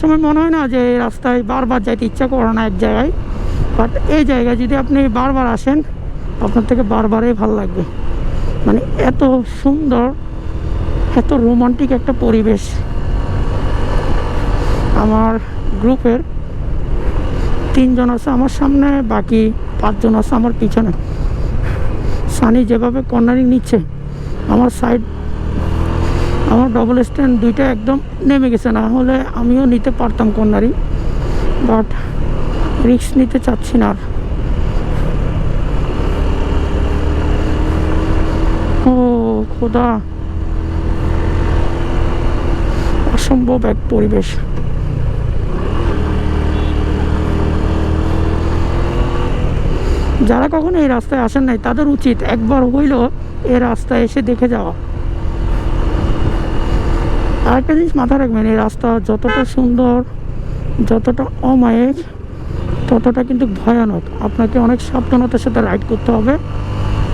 সময় মনে হয় না যে এই রাস্তায় বারবার যাইতে ইচ্ছা করে না এক জায়গায়, বাট এই জায়গায় যদি আপনি বারবার আসেন আপনার থেকে বারবারই ভালো লাগবে। মানে এত সুন্দর, এত রোমান্টিক একটা পরিবেশ। আমার গ্রুপের 3 জন আছে আমার সামনে, বাকি 5 জন আছে আমার পিছনে। সানি যেভাবে কর্নারিং নিচ্ছে, আমার সাইড, আমার ডবল স্ট্যান্ড দুইটা একদম নেমে গেছে, না হলে আমিও নিতে পারতাম কর্নারিং, বাট রিস্ক নিতে চাচ্ছি না। ও খোদা, অসম্ভব এক পরিবেশ। যারা কখনো এই রাস্তায় আসেন নাই তাদের উচিত একবার হইলেও এই রাস্তায় এসে দেখে যাওয়া। আরেকটা জিনিস মাথায় রাখবেন, এই রাস্তা যতটা সুন্দর, যতটা অমায়িক, ততটা কিন্তু ভয়ানক। আপনাকে অনেক সাবধানতার সাথে রাইড করতে হবে,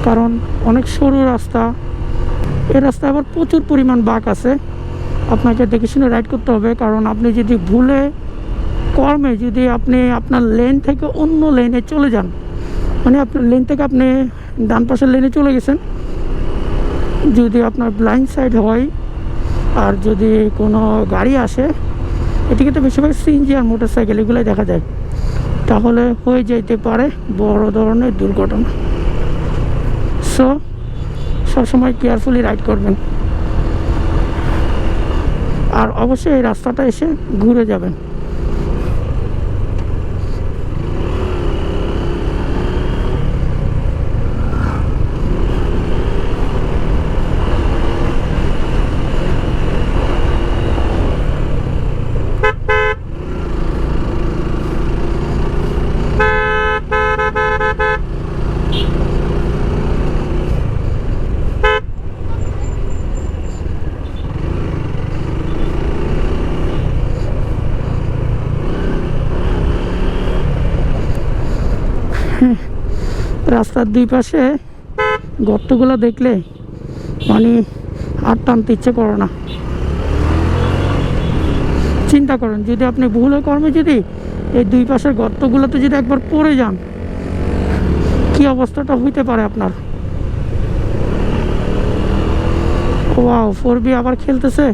কারণ অনেক সরু রাস্তা। এই রাস্তায় আবার প্রচুর পরিমাণ বাঁক আছে, আপনাকে দেখে শুনে রাইড করতে হবে। কারণ আপনি যদি ভুলে কর্মে যদি আপনি আপনার লেন থেকে অন্য লেনে চলে যান, মানে আপনার লেন থেকে আপনি ডান পাশের লেনে চলে গেছেন, যদি আপনার ব্লাইন্ড সাইড হয় আর যদি কোনো গাড়ি আসে, এদিকে তো বেশিরভাগ সিএনজি আর মোটর সাইকেল এগুলোই দেখা যায়, তাহলে হয়ে যেতে পারে বড় ধরনের দুর্ঘটনা। সো সবসময় কেয়ারফুলি রাইড করবেন, আর অবশ্যই এই রাস্তাটা এসে ঘুরে যাবেন। রাস্তার দুই পাশে গর্তগুলো দেখলে মানে আর টানতে ইচ্ছে করে না। চিন্তা করেন, যদি আপনি ভুলে কর্মে যদি এই দুই পাশের গর্তগুলোতে যদি একবার পড়ে যান, কি অবস্থাটা হইতে পারে আপনার। ওয়াও, 4B আবার খেলতেছে।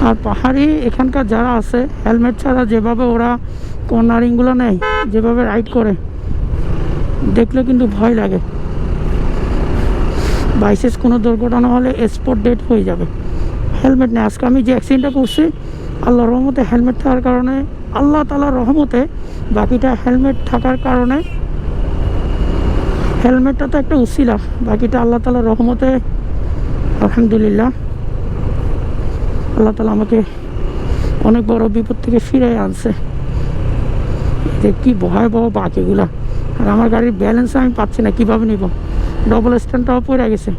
আর পাহাড়ি এখানকার যারা আছে, হেলমেট ছাড়া যেভাবে ওরা কর্নারিংগুলো নেয়, যেভাবে রাইড করে, দেখলে কিন্তু ভয় লাগে। বাইসেস কোনো দুর্ঘটনা হলে স্পট ডেট হয়ে যাবে। হেলমেট নেই। আজকে আমি যে অ্যাক্সিডেন্টটা করছি, আল্লাহর রহমতে হেলমেট থাকার কারণে, আল্লাহ তাআলার রহমতে, বাকিটা হেলমেট থাকার কারণে। হেলমেটটা তো একটা উসিলা, বাকিটা আল্লাহ তাআলার রহমতে। আলহামদুলিল্লাহ, আল্লাহ তাআলা আমাকে অনেক বড় বিপদ থেকে ফিরে আনছে। যে কি ভয়াবহ বাঁক এগুলা, আর আমার গাড়ির ব্যালেন্স আমি পাচ্ছি না, কীভাবে নিব। ডবল স্ট্যান্ডটাও পড়ে গেছে।